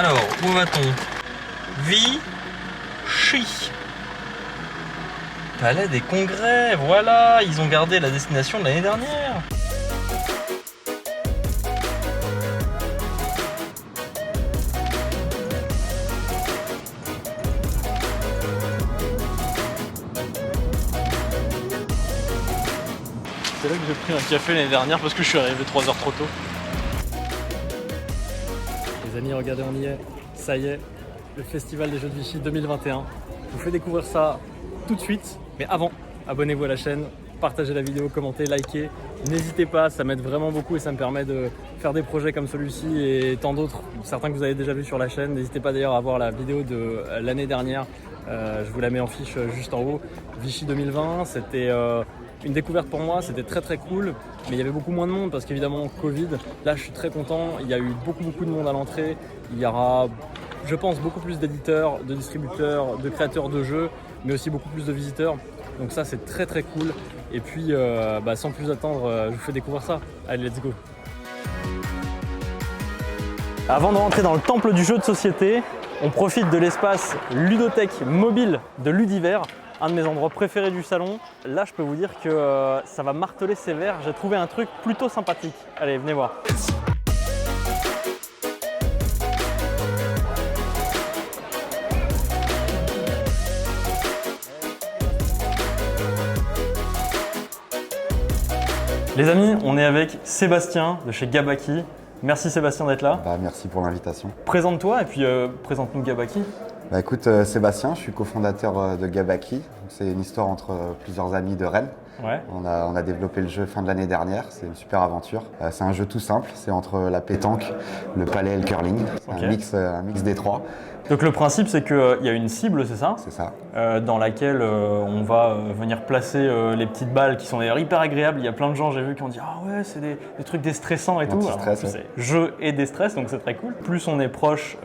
Alors, où va-t-on? Vichy. Palais des Congrès, voilà, ils ont gardé la destination de l'année dernière. C'est là que j'ai pris un café l'année dernière parce que je suis arrivé 3 heures trop tôt. Les amis, regardez, on y est. Ça y est, le Festival des Jeux de Vichy 2021. Je vous fais découvrir ça tout de suite. Mais avant, abonnez-vous à la chaîne, partagez la vidéo, commentez, likez. N'hésitez pas, ça m'aide vraiment beaucoup et ça me permet de faire des projets comme celui-ci et tant d'autres, certains que vous avez déjà vus sur la chaîne. N'hésitez pas d'ailleurs à voir la vidéo de l'année dernière. Je vous la mets en fiche juste en haut. Vichy 2020, c'était une découverte pour moi, c'était très très cool, mais il y avait beaucoup moins de monde parce qu'évidemment Covid. Là je suis très content, il y a eu beaucoup de monde à l'entrée. Il y aura, je pense, beaucoup plus d'éditeurs, de distributeurs, de créateurs de jeux, mais aussi beaucoup plus de visiteurs. Donc ça c'est très très cool. Et puis sans plus attendre, je vous fais découvrir ça. Allez, let's go. Avant de rentrer dans le temple du jeu de société, on profite de l'espace ludothèque mobile de Ludiver, un de mes endroits préférés du salon. Là, je peux vous dire que ça va marteler sévère. J'ai trouvé un truc plutôt sympathique. Allez, venez voir. Les amis, on est avec Sébastien de chez Gabaki. Merci Sébastien d'être là. Merci pour l'invitation. Présente-toi et puis présente-nous Gabaki. Écoute, Sébastien, je suis cofondateur de Gabaki. C'est une histoire entre plusieurs amis de Rennes. Ouais. On a développé le jeu fin de l'année dernière, c'est une super aventure. C'est un jeu tout simple, c'est entre la pétanque, le palais et le curling. C'est Okay. un mix des trois. Donc le principe c'est qu'il y a une cible, c'est ça? C'est ça. Dans laquelle on va venir placer les petites balles qui sont d'ailleurs hyper agréables. Il y a plein de gens, j'ai vu, qui ont dit « Ah ouais, c'est des trucs déstressants et tout ». Anti-stress, C'est jeu et déstress, donc c'est très cool. Plus on est proche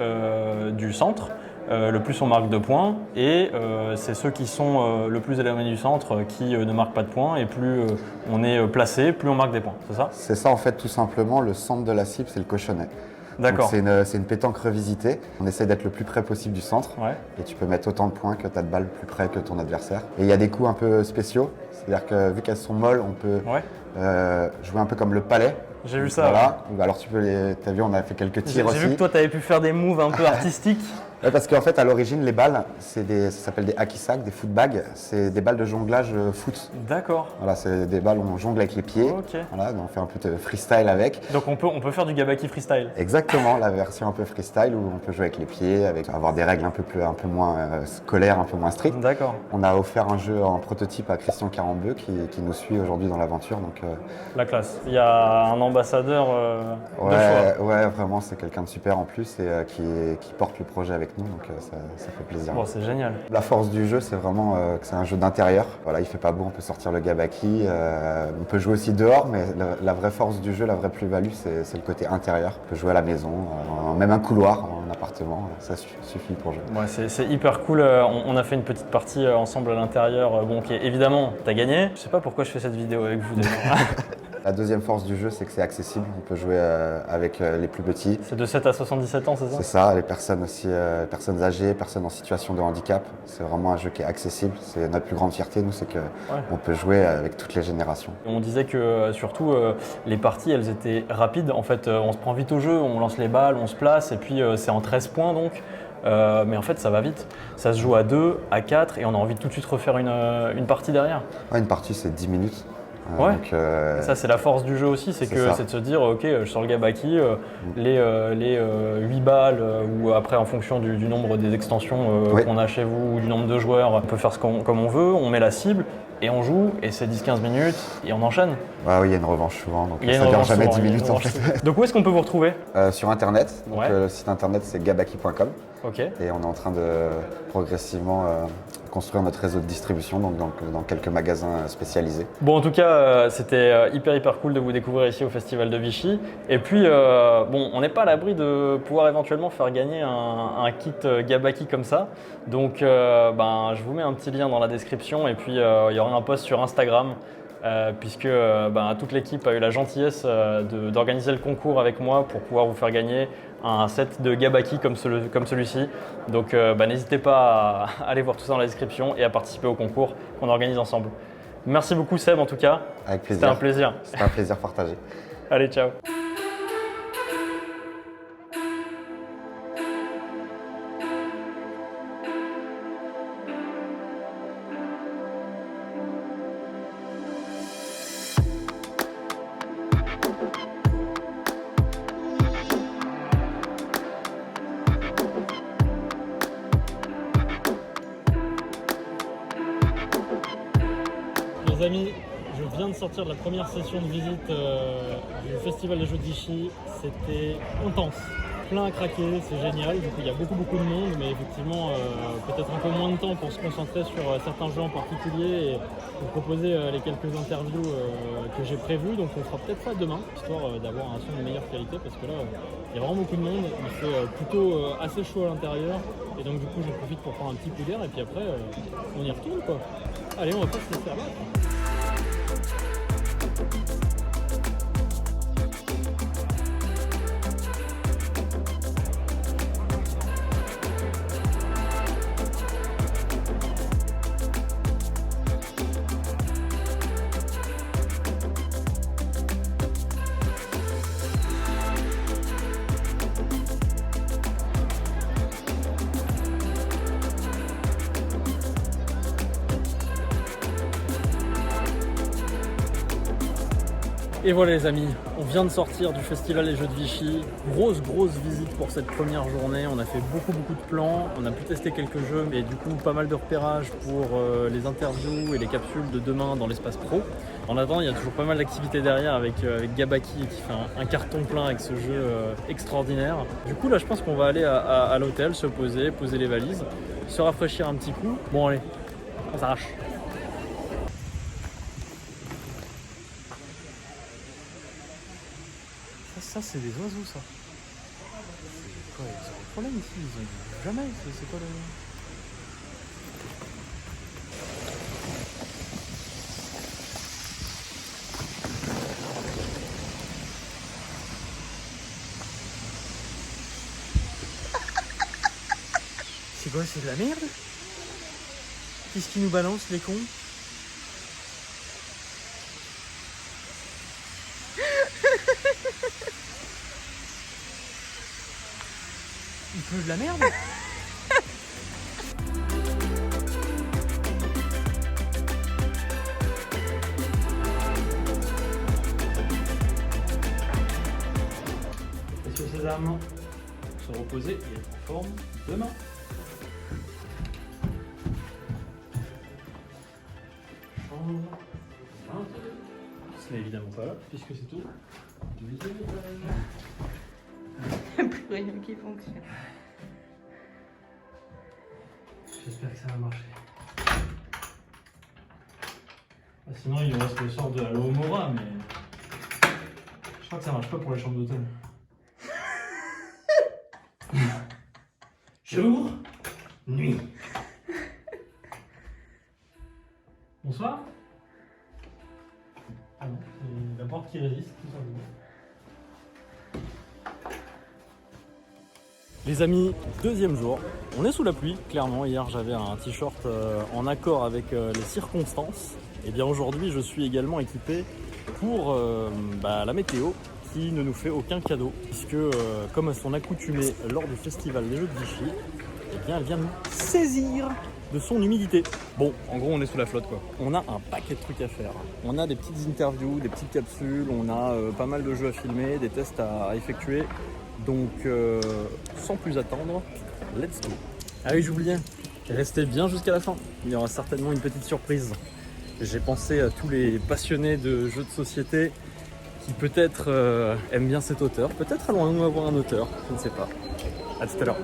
du centre, le plus on marque de points, et c'est ceux qui sont le plus éloignés du centre qui ne marquent pas de points, et plus on est placé, plus on marque des points, c'est ça? C'est ça en fait, tout simplement, le centre de la cible, c'est le cochonnet. D'accord. C'est une pétanque revisitée. On essaie d'être le plus près possible du centre. Ouais. Et tu peux mettre autant de points que tu as de balles plus près que ton adversaire. Et il y a des coups un peu spéciaux. C'est-à-dire que vu qu'elles sont molles, on peut jouer un peu comme le palais. J'ai vu ça. Voilà. Ouais. Alors tu as vu, on a fait quelques tirs aussi. J'ai vu que toi, tu avais pu faire des moves un peu artistiques. Ouais, parce qu'en fait, à l'origine, les balles, ça s'appelle des hacky sacks, des footbags. C'est des balles de jonglage foot. D'accord. Voilà, c'est des balles où on jongle avec les pieds. Ok. Voilà, on fait un peu de freestyle avec. Donc on peut faire du Gabaki freestyle. Exactement, la version un peu freestyle où on peut jouer avec les pieds, avoir des règles un peu moins scolaires, un peu moins strictes. D'accord. On a offert un jeu en prototype à Christian Carambeu qui nous suit aujourd'hui dans l'aventure. Donc, la classe. Il y a un ambassadeur de choix. Ouais, vraiment, c'est quelqu'un de super en plus et qui porte le projet avec nous, donc ça fait plaisir. Bon, c'est génial. La force du jeu, c'est vraiment que c'est un jeu d'intérieur. Voilà, il fait pas beau, on peut sortir le Gabaki. On peut jouer aussi dehors, mais la vraie force du jeu, la vraie plus-value, c'est le côté intérieur. On peut jouer à la maison, même un couloir, un appartement, ça suffit pour jouer. Ouais, c'est hyper cool. On a fait une petite partie ensemble à l'intérieur. Bon, qui évidemment, t'as gagné. Je sais pas pourquoi je fais cette vidéo avec vous d'ailleurs. La deuxième force du jeu, c'est que c'est accessible. On peut jouer avec les plus petits. C'est de 7 à 77 ans, c'est ça? C'est ça, les personnes aussi, personnes âgées, personnes en situation de handicap. C'est vraiment un jeu qui est accessible. C'est notre plus grande fierté, nous, c'est qu'on peut jouer avec toutes les générations. On disait que surtout les parties, elles étaient rapides. En fait, on se prend vite au jeu, on lance les balles, on se place, et puis c'est en 13 points donc. Mais en fait, ça va vite. Ça se joue à 2, à 4, et on a envie de tout de suite refaire une partie derrière. Ouais, une partie, c'est 10 minutes. Ouais. Donc, ça, c'est la force du jeu aussi, c'est de se dire, ok, je sors le Gabaki, les 8 balles, ou après en fonction du nombre des extensions qu'on a chez vous, ou du nombre de joueurs, on peut faire comme on veut, on met la cible, et on joue, et c'est 10-15 minutes, et on enchaîne. Ouais, oui, il y a une revanche souvent, donc ça ne dure jamais 10 minutes en fait. Donc où est-ce qu'on peut vous retrouver? Sur internet, donc, le site internet c'est gabaki.com. Ok. Et on est en train de progressivement construire notre réseau de distribution donc dans quelques magasins spécialisés. Bon, en tout cas, c'était hyper cool de vous découvrir ici au Festival de Vichy. Et puis, bon, on n'est pas à l'abri de pouvoir éventuellement faire gagner un kit Gabaki comme ça. Donc, je vous mets un petit lien dans la description et puis il y aura un post sur Instagram puisque toute l'équipe a eu la gentillesse d'organiser le concours avec moi pour pouvoir vous faire gagner un set de Gabaki comme celui-ci. Donc n'hésitez pas à aller voir tout ça dans la description et à participer au concours qu'on organise ensemble. Merci beaucoup Seb en tout cas. Avec plaisir. C'était un plaisir. C'était un plaisir partagé. Allez, ciao. Les amis, je viens de sortir de la première session de visite du Festival des Jeux de Vichy. C'était intense, plein à craquer, c'est génial. Du coup, il y a beaucoup de monde, mais effectivement, peut-être un peu moins de temps pour se concentrer sur certains jeux en particulier et vous proposer les quelques interviews que j'ai prévues. Donc, on fera peut-être ça demain, histoire d'avoir un son de meilleure qualité, parce que là, il y a vraiment beaucoup de monde. Il fait plutôt assez chaud à l'intérieur, et donc du coup, j'en profite pour prendre un petit coup d'air, et puis après, on y retourne quoi. Allez, on va pas se laisser abattre. Et voilà les amis, on vient de sortir du Festival des Jeux de Vichy. Grosse visite pour cette première journée. On a fait beaucoup de plans, on a pu tester quelques jeux, mais du coup pas mal de repérages pour les interviews et les capsules de demain dans l'espace pro. En attendant, il y a toujours pas mal d'activités derrière avec Gabaki qui fait un carton plein avec ce jeu extraordinaire. Du coup là je pense qu'on va aller à l'hôtel, se poser les valises, se rafraîchir un petit coup. Bon allez, on s'arrache. Ça c'est des oiseaux ça. C'est quoi, ils ont un problème ici, ils ont jamais, c'est quoi le... C'est quoi, c'est de la merde? Qu'est-ce qu'ils nous balancent les cons? Il pleut de la merde. Messieurs ces âmes, se reposer et être en forme demain. Ce n'est évidemment pas là, puisque c'est tout. Deuxième étage. Plus rien qui fonctionne. J'espère que ça va marcher. Sinon, il nous reste le sort de la Lomora, mais je crois que ça marche pas pour les chambres d'hôtel. Jour, nuit. Bonsoir. Ah non, c'est la porte qui résiste, tout simplement. Les amis, deuxième jour, on est sous la pluie, clairement. Hier j'avais un t-shirt en accord avec les circonstances. Et bien aujourd'hui je suis également équipé pour la météo qui ne nous fait aucun cadeau. Puisque comme à son accoutumée lors du festival des Jeux de Vichy, eh bien elle vient nous saisir de son humidité. Bon, en gros on est sous la flotte quoi. On a un paquet de trucs à faire. On a des petites interviews, des petites capsules, on a pas mal de jeux à filmer, des tests à effectuer. Donc, sans plus attendre, let's go. Ah oui, j'oubliais, restez bien jusqu'à la fin. Il y aura certainement une petite surprise. J'ai pensé à tous les passionnés de jeux de société qui peut-être aiment bien cet auteur. Peut-être allons-nous avoir un auteur, je ne sais pas. À tout à l'heure.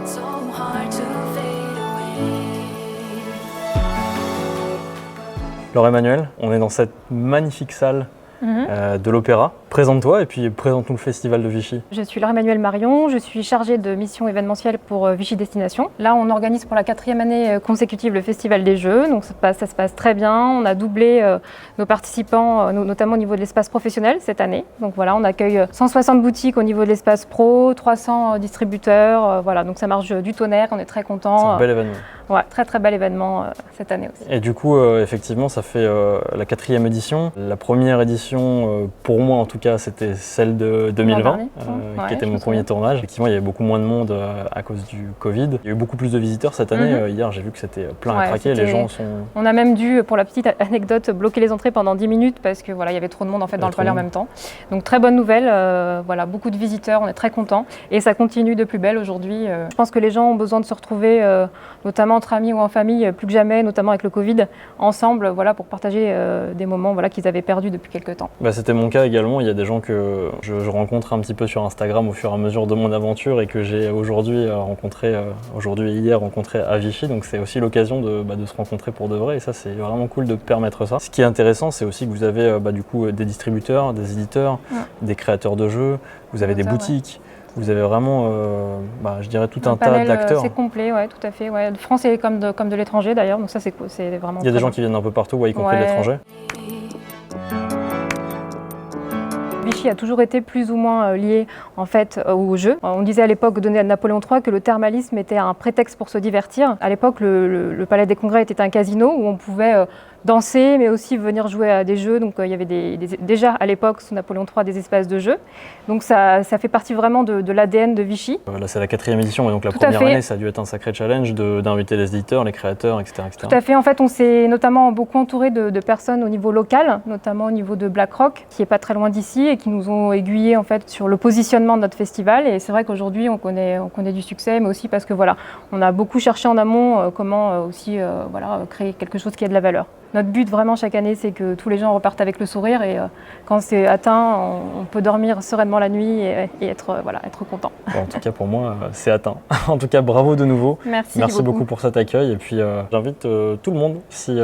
So Laure Emmanuelle, on est dans cette magnifique salle de l'Opéra. Présente-toi et puis présente-nous le Festival de Vichy. Je suis Laure Emmanuelle Marion, je suis chargée de mission événementielle pour Vichy Destination. Là, on organise pour la 4e année consécutive le Festival des Jeux, donc ça se passe très bien. On a doublé nos participants, notamment au niveau de l'espace professionnel cette année. Donc voilà, on accueille 160 boutiques au niveau de l'espace pro, 300 distributeurs, voilà, donc ça marche du tonnerre, on est très contents. C'est un bel événement. Ouais, très bel événement cette année aussi. Et du coup, effectivement, ça fait la 4e édition. La première édition, pour moi en tout cas, c'était celle de 2020, qui était mon premier tournage. Effectivement, il y avait beaucoup moins de monde à cause du Covid. Il y a eu beaucoup plus de visiteurs cette année. Hier, j'ai vu que c'était plein à craquer. Les gens sont... On a même dû, pour la petite anecdote, bloquer les entrées pendant 10 minutes parce que voilà, il y avait trop de monde en fait dans le palais en même temps. Donc très bonne nouvelle. Voilà, beaucoup de visiteurs, on est très contents et ça continue de plus belle aujourd'hui. Je pense que les gens ont besoin de se retrouver, notamment entre amis ou en famille, plus que jamais, notamment avec le Covid, ensemble, voilà, pour partager des moments, voilà, qu'ils avaient perdus depuis quelques temps. Bah, c'était mon cas également. Il y a des gens que je rencontre un petit peu sur Instagram au fur et à mesure de mon aventure et que j'ai aujourd'hui rencontré, aujourd'hui et hier rencontré à Vichy. Donc c'est aussi l'occasion de se rencontrer pour de vrai et ça c'est vraiment cool de permettre ça. Ce qui est intéressant, c'est aussi que vous avez du coup des distributeurs, des éditeurs, des créateurs de jeux, vous avez des boutiques. Vous avez vraiment, je dirais, tout un tas d'acteurs. C'est complet, ouais, tout à fait. Ouais. De France et comme de l'étranger d'ailleurs, donc ça c'est vraiment. Il y a des gens qui viennent un peu partout, y compris de l'étranger. Vichy a toujours été plus ou moins lié en fait au jeu. On disait à l'époque donné à Napoléon III que le thermalisme était un prétexte pour se divertir. À l'époque, le Palais des Congrès était un casino où on pouvait danser, mais aussi venir jouer à des jeux. Donc il y avait déjà à l'époque, sous Napoléon III, des espaces de jeux. Donc ça fait partie vraiment de l'ADN de Vichy. Là, c'est la 4e édition, et donc la première année, ça a dû être un sacré challenge d'inviter les éditeurs, les créateurs, etc., etc. Tout à fait. En fait, on s'est notamment beaucoup entouré de personnes au niveau local, notamment au niveau de BlackRock, qui est pas très loin d'ici et qui nous ont aiguillés en fait sur le positionnement de notre festival. Et c'est vrai qu'aujourd'hui, on connaît du succès, mais aussi parce que voilà, on a beaucoup cherché en amont comment aussi créer quelque chose qui a de la valeur. Notre but vraiment chaque année, c'est que tous les gens repartent avec le sourire et quand c'est atteint, on peut dormir sereinement la nuit et être content. Bon, en tout cas, pour moi, c'est atteint. En tout cas, bravo de nouveau. Merci beaucoup pour cet accueil. Et puis, j'invite tout le monde, si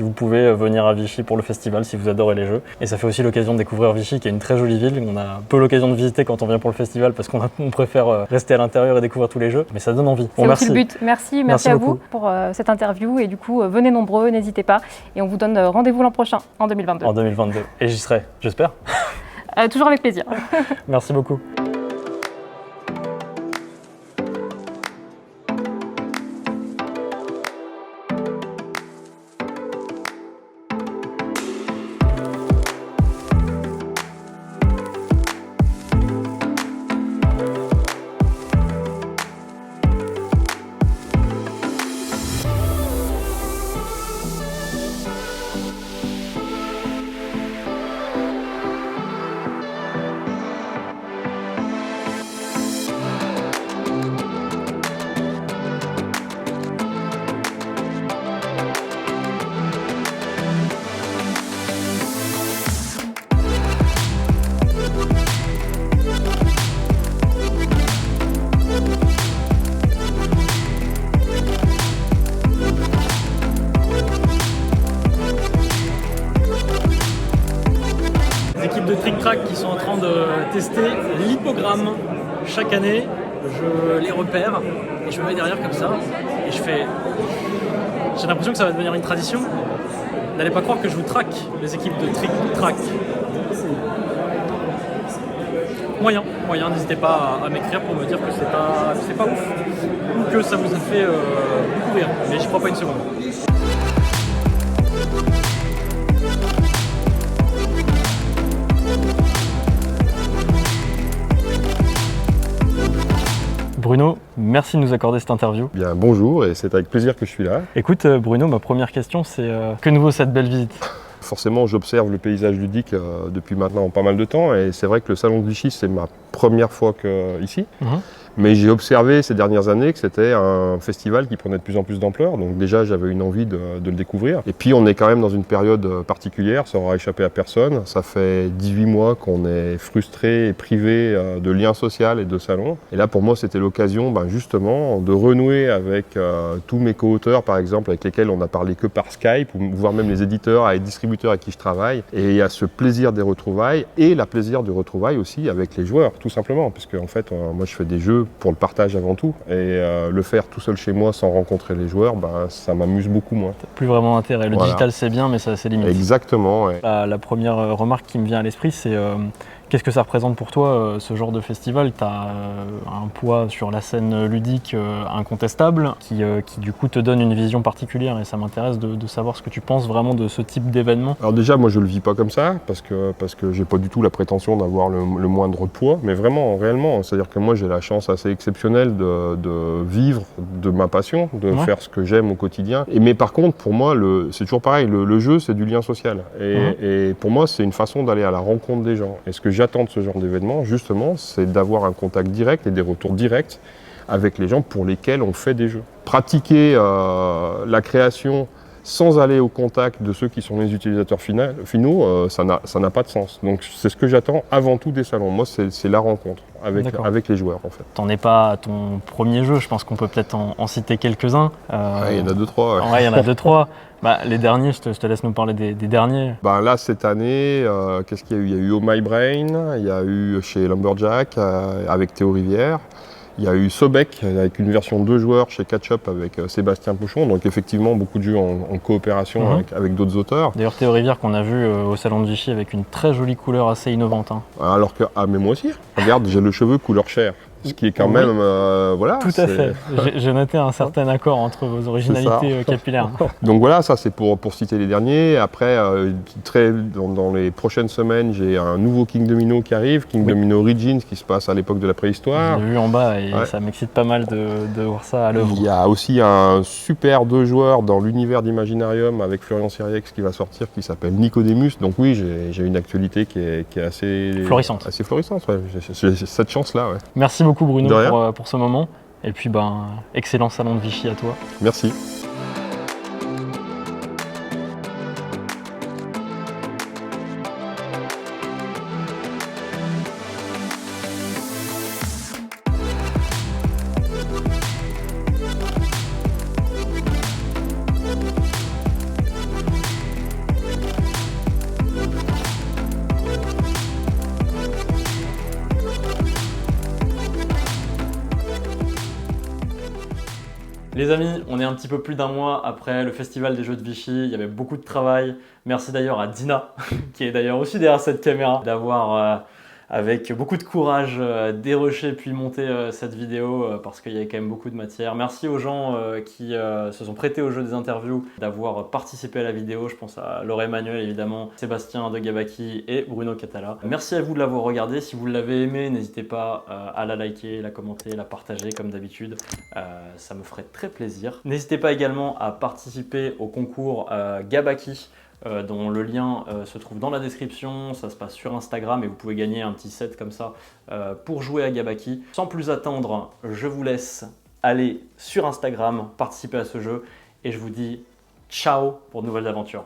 vous pouvez, venir à Vichy pour le festival, si vous adorez les jeux. Et ça fait aussi l'occasion de découvrir Vichy, qui est une très jolie ville. On a peu l'occasion de visiter quand on vient pour le festival parce qu'on préfère rester à l'intérieur et découvrir tous les jeux. Mais ça donne envie. C'est aussi le but. Merci à vous pour cette interview. Et du coup, venez nombreux, n'hésitez pas. Et on vous donne rendez-vous l'an prochain, en 2022. En 2022. Et j'y serai, j'espère. Toujours avec plaisir. Merci beaucoup. De Trick Track qui sont en train de tester l'hippogramme. Chaque année, je les repère et je me mets derrière comme ça et j'ai l'impression que ça va devenir une tradition. N'allez pas croire que je vous traque les équipes de Trick Track. Moyen, n'hésitez pas à m'écrire pour me dire que c'est pas ouf ou que ça vous a fait beaucoup rire, mais j'y crois pas une seconde. Bruno, merci de nous accorder cette interview. Bien, bonjour, et c'est avec plaisir que je suis là. Écoute Bruno, ma première question c'est que nous vaut cette belle visite? Forcément, j'observe le paysage ludique depuis maintenant pas mal de temps et c'est vrai que le salon de Vichy, c'est ma première fois ici. Mais j'ai observé ces dernières années que c'était un festival qui prenait de plus en plus d'ampleur. Donc déjà, j'avais une envie de le découvrir. Et puis, on est quand même dans une période particulière. Ça aura échappé à personne. Ça fait 18 mois qu'on est frustré et privé de liens sociaux et de salons. Et là, pour moi, c'était l'occasion justement de renouer avec tous mes co-auteurs, par exemple, avec lesquels on n'a parlé que par Skype, ou voire même les éditeurs et les distributeurs avec qui je travaille. Et il y a ce plaisir des retrouvailles et la plaisir de retrouvailles aussi avec les joueurs, tout simplement. Parce qu'en fait, moi, je fais des jeux pour le partage avant tout. Et le faire tout seul chez moi sans rencontrer les joueurs, ça m'amuse beaucoup moins. T'as plus vraiment intérêt. Le Voilà. digital, c'est bien, mais ça a ses limites. Exactement. Ouais. La première remarque qui me vient à l'esprit, c'est qu'est-ce que ça représente pour toi, ce genre de festival? Tu as un poids sur la scène ludique incontestable qui du coup te donne une vision particulière et ça m'intéresse de savoir ce que tu penses vraiment de ce type d'événement. Alors déjà, moi je le vis pas comme ça parce que j'ai pas du tout la prétention d'avoir le moindre poids, mais vraiment, réellement, c'est-à-dire que moi j'ai la chance assez exceptionnelle de vivre de ma passion, de faire ce que j'aime au quotidien. Mais par contre, pour moi, c'est toujours pareil, le jeu c'est du lien social et pour moi c'est une façon d'aller à la rencontre des gens. Et ce que j'attends de ce genre d'événement, justement, c'est d'avoir un contact direct et des retours directs avec les gens pour lesquels on fait des jeux. Pratiquer la création sans aller au contact de ceux qui sont les utilisateurs finaux, ça n'a pas de sens. Donc c'est ce que j'attends avant tout des salons. Moi, c'est la rencontre avec les joueurs, en fait. T'en es pas à ton premier jeu, je pense qu'on peut peut-être en citer quelques-uns. Il y en a 2-3. Ouais, il y en a 2-3. Les derniers, je te laisse nous parler des derniers. Là, cette année, qu'est-ce qu'il y a eu? Il y a eu Oh My Brain, il y a eu chez Lumberjack avec Théo Rivière. Il y a eu Sobek avec une version 2 joueurs chez Catch-Up avec Sébastien Pochon. Donc effectivement, beaucoup de jeux en coopération avec d'autres auteurs. D'ailleurs, Théo Rivière qu'on a vu au salon de Vichy avec une très jolie couleur assez innovante. Alors que, mais moi aussi, regarde, j'ai le cheveu couleur chair. Ce qui est quand même, voilà. Tout à fait. J'ai noté un certain accord entre vos originalités capillaires. Donc voilà, ça c'est pour citer les derniers. Après, dans les prochaines semaines, j'ai un nouveau King Domino qui arrive, King Domino Origins, qui se passe à l'époque de la préhistoire. Je l'ai vu en bas et ça m'excite pas mal de voir ça à l'œuvre. Il y a aussi un super 2 joueurs dans l'univers d'Imaginarium avec Florian Siriex qui va sortir, qui s'appelle Nicodemus. Donc oui, j'ai une actualité qui est assez florissante. Assez florissante, ouais. J'ai cette chance-là, ouais. Merci beaucoup Bruno pour ce moment. Et puis excellent salon de Vichy à toi. Merci. Les amis, on est un petit peu plus d'un mois après le festival des jeux de Vichy, il y avait beaucoup de travail. Merci d'ailleurs à Dina, qui est d'ailleurs aussi derrière cette caméra, d'avoir avec beaucoup de courage déroché puis monté cette vidéo parce qu'il y avait quand même beaucoup de matière. Merci aux gens qui se sont prêtés au jeu des interviews, d'avoir participé à la vidéo. Je pense à Laure Emmanuel évidemment, Sébastien de Gabaki et Bruno Catala. Merci à vous de l'avoir regardé. Si vous l'avez aimé, n'hésitez pas à la liker, la commenter, la partager comme d'habitude. Ça me ferait très plaisir. N'hésitez pas également à participer au concours Gabaki. Dont le lien se trouve dans la description, ça se passe sur Instagram et vous pouvez gagner un petit set comme ça pour jouer à Gabaki. Sans plus attendre, je vous laisse aller sur Instagram, participer à ce jeu et je vous dis ciao pour de nouvelles aventures.